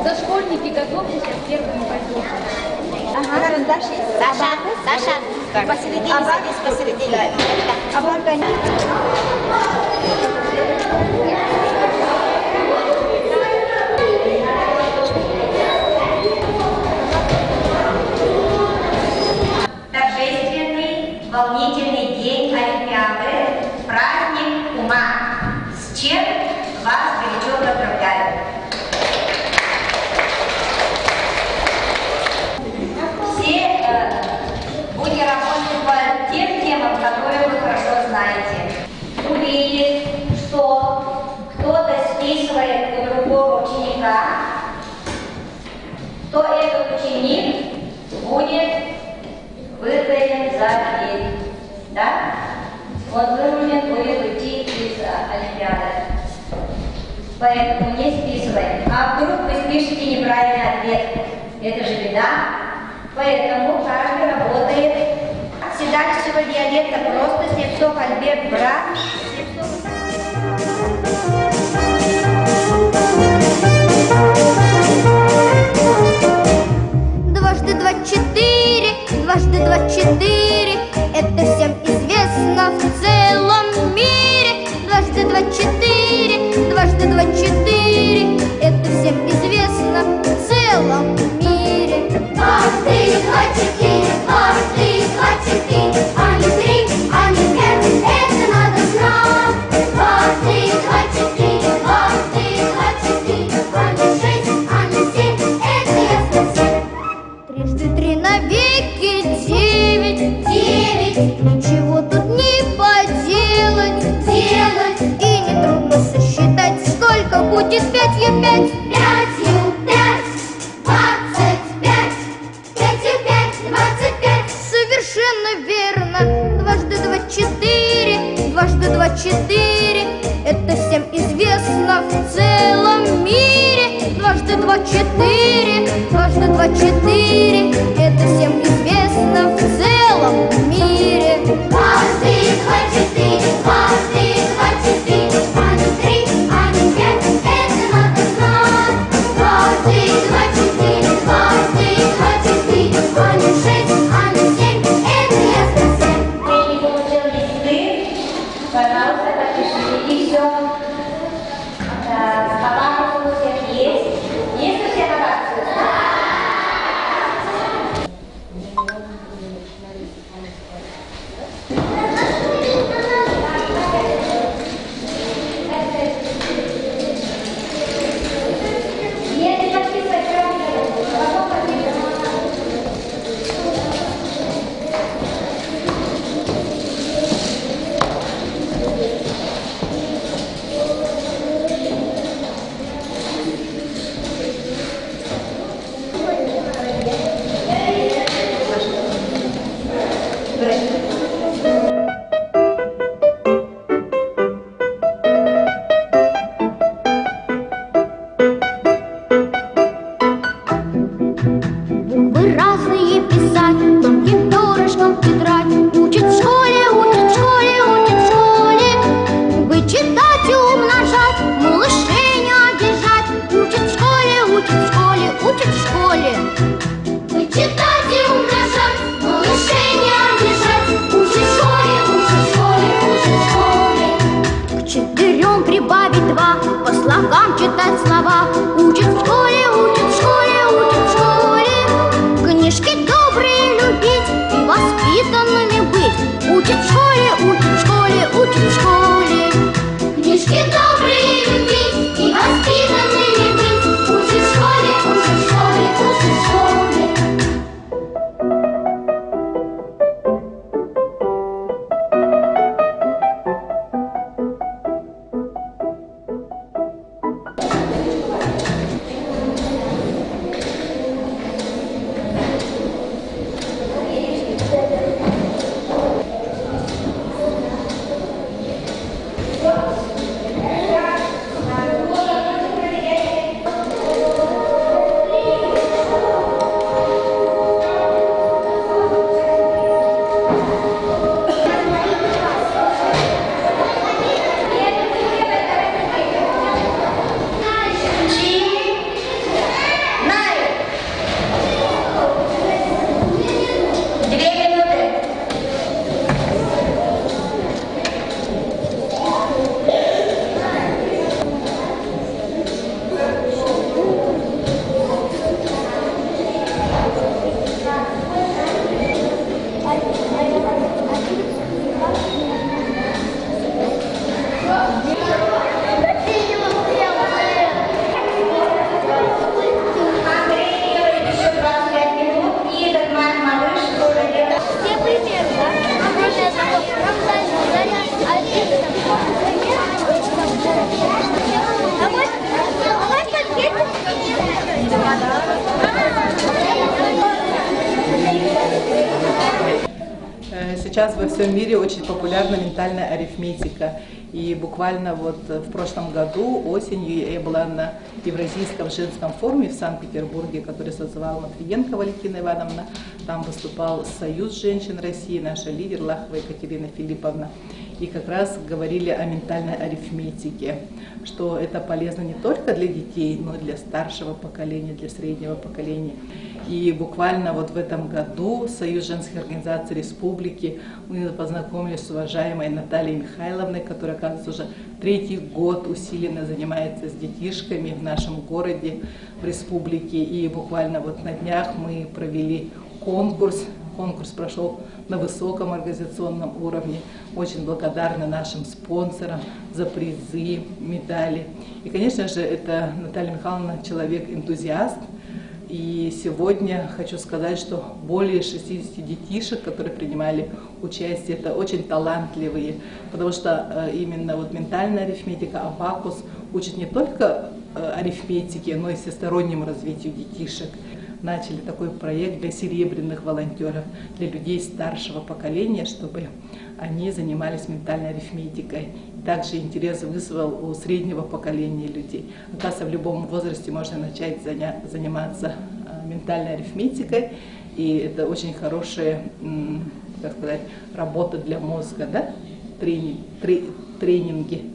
Дошкольники, готовьтесь к первому пойдете. Ага, Даша, посередине садись, посередине. Торжественный, волнительный день Олимпиады, праздник ума. С чем вас горячо поздравляю. Все будете работать по тем темам, которые вы хорошо знаете. Увидеть, что кто-то списывает у другого ученика, то этот ученик будет выставлен за дверь. Да? Он вынужден будет уйти из Олимпиады. Поэтому не списываем. А вдруг вы спишете неправильный ответ? Это же беда. Поэтому каждый работает. Седалищего диалекта просто Слепцов Альберт, брат. Дважды два четыре, дважды два четыре, это всем известно в целом мире. Дважды два четыре, дважды два четыре, это всем известно в целом мире. Дважды два четыре, дважды два четыре, а не три, а не пять, это надо знать. Дважды два четыре, дважды два четыре, а не шесть, а не семь, это ясно всем. Трижды три навеки девять, девять, ничего тут не поделать, делать. И не трудно сосчитать, сколько будет пятью пять. Пятью пять, 25, пятью пять, 25. Совершенно верно. Дважды два четыре, дважды два четыре, это всем известно в целом мире. Дважды два четыре, дважды два четыре, это всем известно в целом мире. Дважды два четыре, дважды два четыре, а не три, а не пять, это надо знать. Дважды два четыре, дважды два четыре, а не шесть, а не семь, это ясно всем. Вы не получили листы, пожалуйста, подпишите. И все. Папа у всех есть. Есть у всех акции? Если подписывать, потом подписывать. Буквы разные писать, тонким перышком тетрадь. Учат в школе, учат в школе, учат в школе. Вычитать и умножать, малышей не обижать. Учат в школе, учат в школе, учат в школе. Вычитать и умножать, малышей не обижать. Учат в школе, учат в школе, учат в школе. К четырем прибавить два, по слогам читать слова. Учат в школе, учат в школе, учат в школе. Книжки добрые любить и воспитанными быть. Учат в школе, учат в школе, учат в школе. Книжки добрые любить и воспитанными быть. Учат в школе, учат в школе, учат в школе. сейчас во всем мире очень популярна ментальная арифметика. И буквально вот в прошлом году осенью я была на Евразийском женском форуме в Санкт-Петербурге, который созывала Матвиенко Валентина Ивановна. Там выступал Союз женщин России, наша лидер Лахова Екатерина Филипповна. И как раз говорили о ментальной арифметике, что это полезно не только для детей, но и для старшего поколения, для среднего поколения. И буквально вот в этом году Союз женских организаций Республики мы познакомились с уважаемой Натальей Михайловной, которая, оказывается, уже 3-й год усиленно занимается с детишками в нашем городе, в республике. И буквально вот на днях мы провели конкурс. Конкурс прошел на высоком организационном уровне. Очень благодарны нашим спонсорам за призы, медали. И, конечно же, это Наталья Михайловна человек-энтузиаст. И сегодня хочу сказать, что более 60 детишек, которые принимали участие, это очень талантливые, потому что именно вот ментальная арифметика, абакус учит не только арифметике, но и всестороннему развитию детишек. Начали такой проект для серебряных волонтеров, для людей старшего поколения, чтобы они занимались ментальной арифметикой. Также интерес вызвал у среднего поколения людей. Оказывается, в любом возрасте можно начать заниматься ментальной арифметикой, и это очень хорошая, как сказать, работа для мозга, да? Тренинги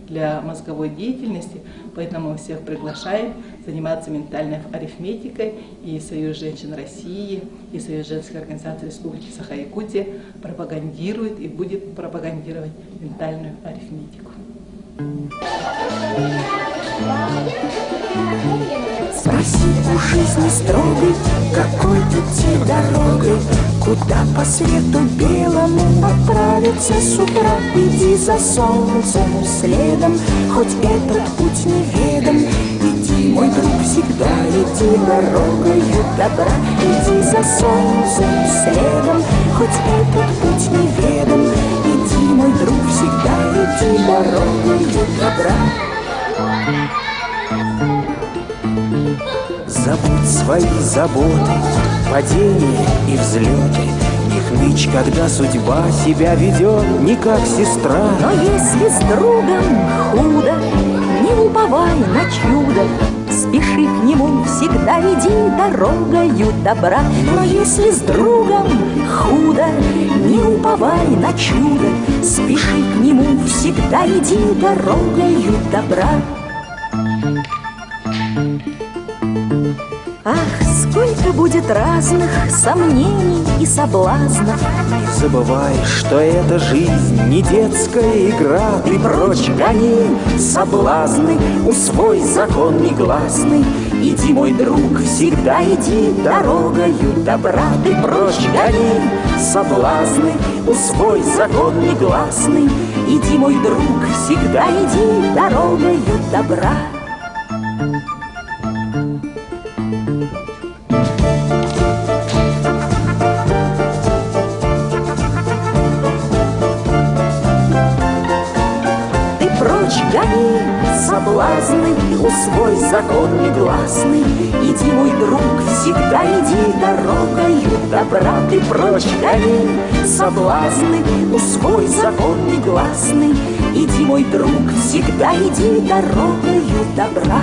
для мозговой деятельности, поэтому мы всех приглашаем заниматься ментальной арифметикой, и Союз женщин России, и Союз женских организаций Республики Саха-Якутия пропагандирует и будет пропагандировать ментальную арифметику. Спроси у жизни строгой, какой идти дорогой, куда по свету белому отправиться с утра. Иди за солнцем следом, хоть этот путь неведом. Иди, мой друг, всегда иди дорогою добра. Иди за солнцем следом, хоть этот путь неведом. Иди, мой друг, всегда иди дорогою добра. Забудь свои заботы, падения и взлеты. Не хнычь, когда судьба себя ведет не как сестра. Но если с другом худо, не уповай на чудо. Спеши к нему, всегда иди дорогою добра. Но если с другом худо, не уповай на чудо. Спеши к нему, всегда иди дорогою добра. Ах, сколько будет разных сомнений и соблазнов. Не забывай, что эта жизнь не детская игра. Ты прочь гони соблазны, усвой закон негласный. Иди, мой друг, всегда иди дорогою добра. Ты прочь гони соблазны, усвой закон негласный. Иди, мой друг, всегда иди дорогою добра. Гони соблазны, усвой закон негласный. Иди, мой друг, всегда иди дорогою добра. Ты прочь гони соблазны, усвой закон негласный. Иди, мой друг, всегда иди дорогою добра.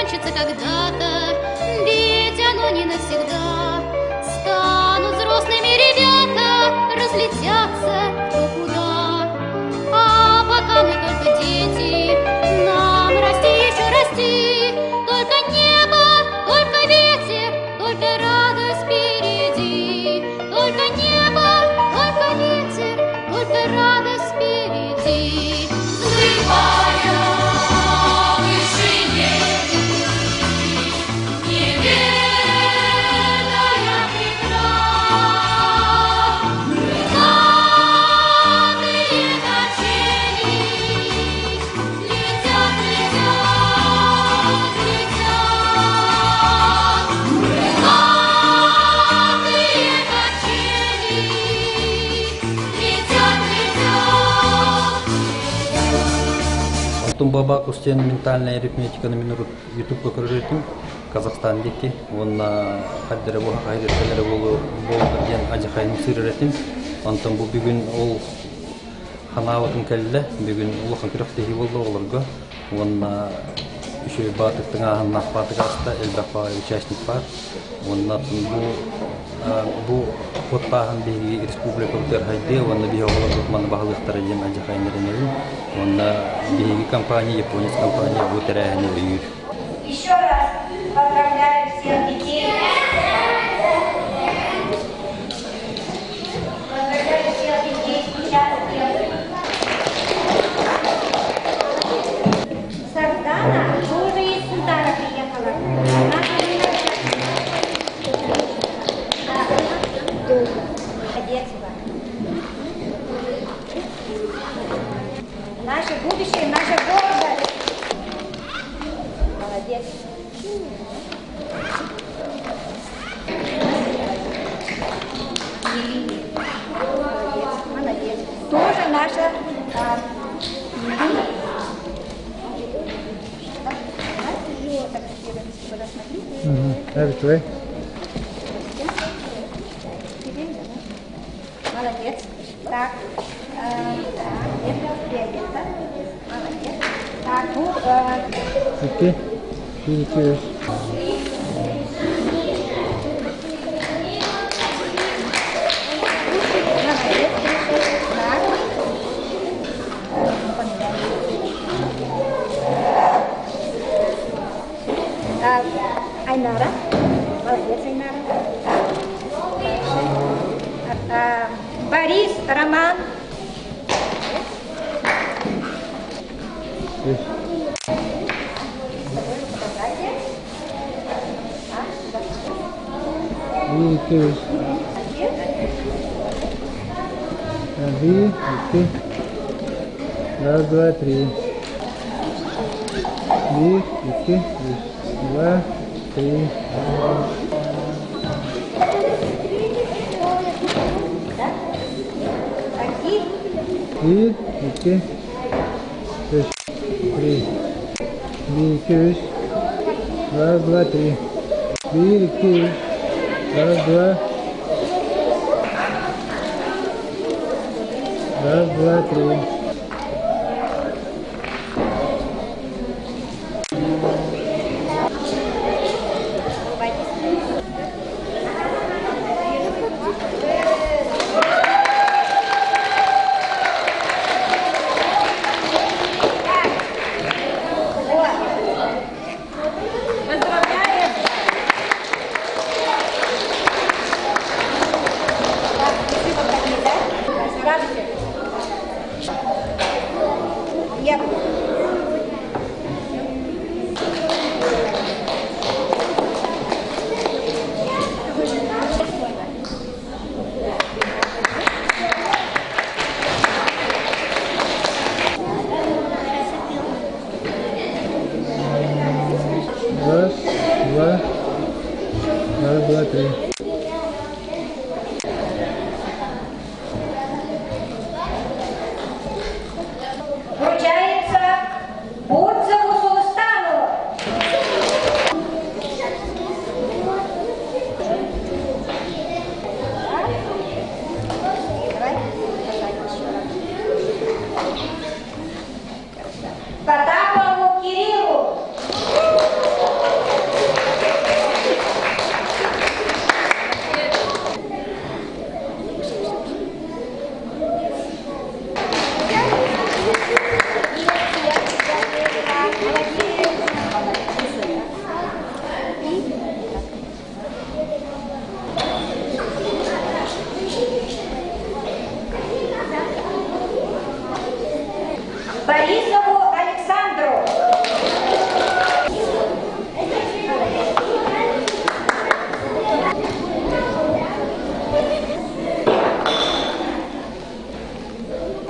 закончится когда-то, ведь оно не навсегда. Станут взрослыми ребята, разлетятся кто куда. А пока мы только дети, нам расти еще расти. Только небо, только ветер, только радость впереди. Только небо, только ветер, только радость впереди. Взмывая в вышине, неведомая преград, крылатые качели летят, летят, летят. Крылатые качели летят, летят. Тумбаба кустен ментальная арифметика на минут ютубка көрсөтүм Казахстандеки онна каддere бу хайреттелер болу болден ажахайны сырретим антон бу бүгүн ол ханабатын келде бүгүн улахан кирактеги болду олорго онна еще батыктын ахын батыгаста элбафа участник бар онна бу Хотпахан биги республика Утер-Хайде, онна биги олорго мана бахалыктар ем ажахайнеренелин онна биги компания, японец компания Утер-Хайне үйүр. Еще раз поздравляю всех детей. Поздравляю всех детей с участием. Сардана тоже из Сындара приехала. Наше будущее, наша гордость. Молодец. Молодец, молодец. Тоже наша молодец. Так, это это. Молодец. Так, ну, Окей. Молодец. Так. Айнара. Молодец, Айнара. Борис, Роман. Молодец. Раз, два, три. Два, три. Раз, два, три. Раз, два. Раз, два, три.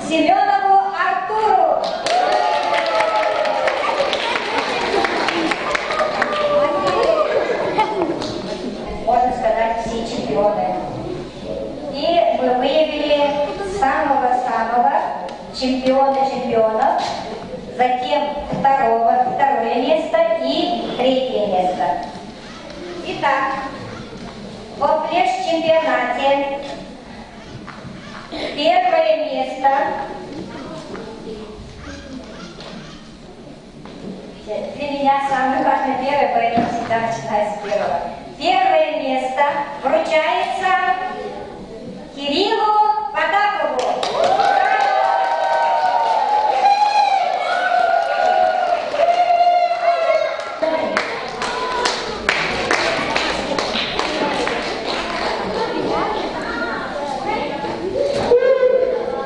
Семенову Артуру. Можно сказать, все чемпионы. И мы выявили самого-самого чемпиона чемпионов, затем второе место и третье место. Итак, в флеш-чемпионате первое место для меня самое важное первое, поэтому всегда начинаю с первого. Первое место вручается Кириллу Потапову.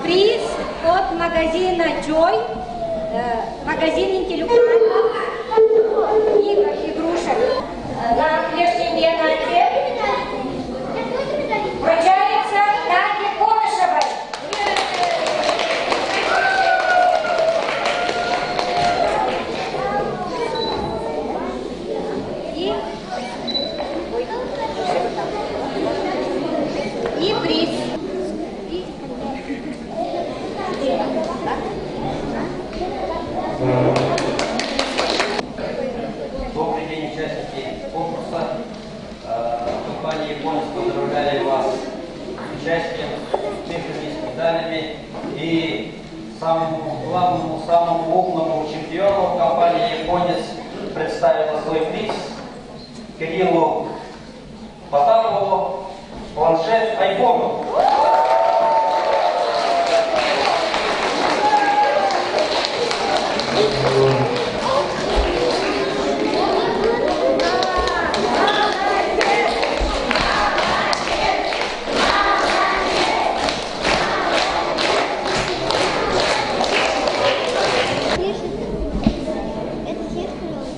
Приз от магазина Joy, магазин интеллектуальных игр, игрушек. На флеш-чемпионате вручается Наде Конышевой. И приз. Добрый день, участники конкурса. Компания «Японец» поздравляет вас с участием, цифрами, с медалями и самому главному, самому умному чемпиону компания «Японец» представила свой приз Кириллу Потапову планшет iPhone.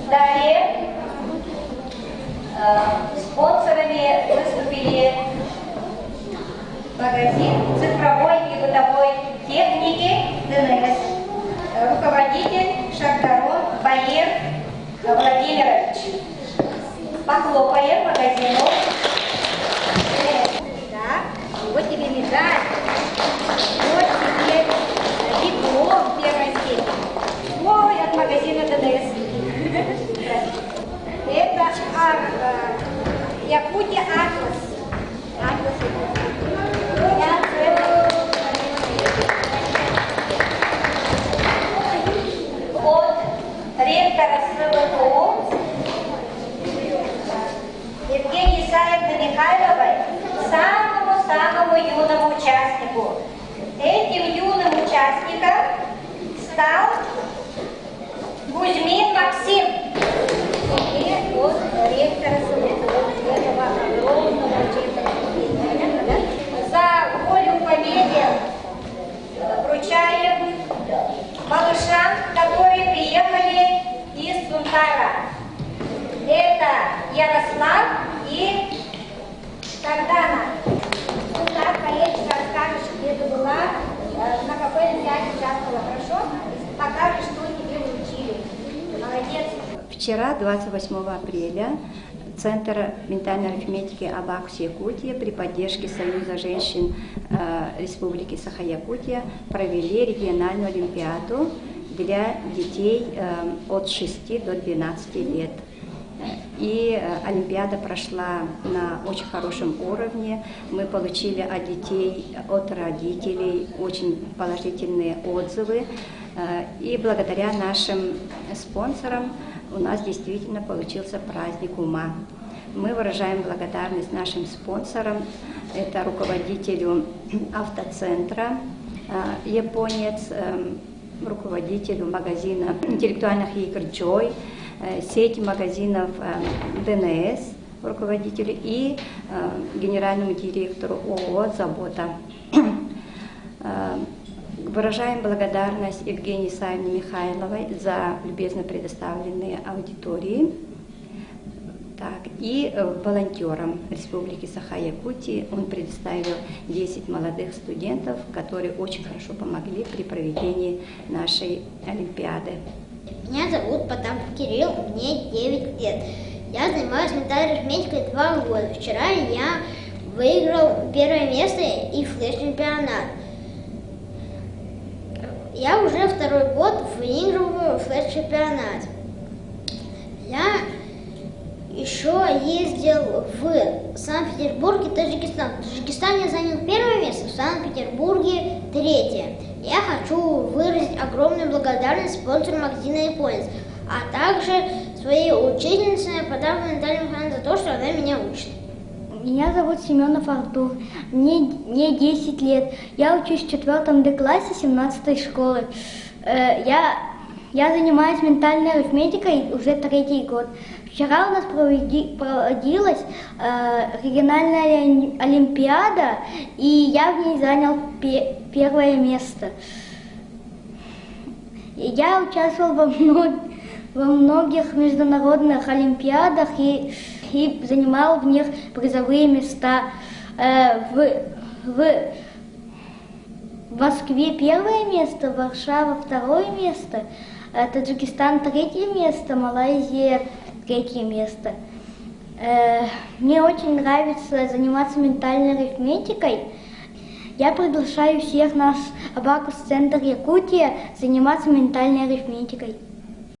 Далее спонсорами выступили магазин цифровой и бытовой техники ДНС, руководитель Шахтарон Баир Владимирович. Похлопаем магазину. Да, вот тебе медаль, вот тебе диплом первой степени. Новый от магазина ДНС. Это Якутия Атлас. Атлас. От ректора СВТУ Евгении Исаевны Михайловой, самому-самому юному участнику. Этим юным участником стал Кузьмин Максим. И от ректора СВТУ этого огромного учебного. За волю победы вручаем малышам, которые приехали из Сунтара. Это Ярослав и Богдана. Сунтар, поедешь, расскажешь, где ты была, на какой олимпиаде участвовала, хорошо? Покажешь, что тебе научили. Молодец. Вчера, 28 апреля, Центр ментальной арифметики Абакус Якутия при поддержке Союза женщин Республики Саха-Якутия провели региональную олимпиаду для детей от 6 до 12 лет. И олимпиада прошла на очень хорошем уровне. Мы получили от детей, от родителей очень положительные отзывы. И благодаря нашим спонсорам у нас действительно получился праздник ума. Мы выражаем благодарность нашим спонсорам. Это руководителю автоцентра «Японец», руководителю магазина интеллектуальных игр «Joy», сети магазинов ДНС, руководителю и генеральному директору ООО «Забота». Выражаем благодарность Евгении Исаевне Михайловой за любезно предоставленные аудитории. Так, И волонтером Республики Саха-Якутии он представил 10 молодых студентов, которые очень хорошо помогли при проведении нашей Олимпиады. Меня зовут Потапов Кирилл, мне 9 лет. Я занимаюсь ментальной арифметикой 2 года. Вчера я выиграл первое место и флеш-чемпионат. Я уже 2-й год выигрываю флеш-чемпионат. Я еще ездил в Санкт-Петербург и Таджикистан. В Таджикистане я занял 1-е место, в Санкт-Петербурге 3-е. Я хочу выразить огромную благодарность спонсору магазина «Японец», а также своей учительнице Потаповой Наталье Михайловне за то, что она меня учит. Меня зовут Семенов Артур, мне 10 лет. Я учусь в 4 D-классе 17-й школы. Я занимаюсь ментальной арифметикой уже 3-й год. Вчера у нас проводилась региональная олимпиада, и я в ней занял 1-е место. Я участвовал во многих международных олимпиадах и занимал в них призовые места. В Москве 1-е место, Варшава 2-е место, Таджикистан 3-е место, Малайзия 3-е место. Мне очень нравится заниматься ментальной арифметикой. Я приглашаю всех нас в Абакус-центр Якутия заниматься ментальной арифметикой.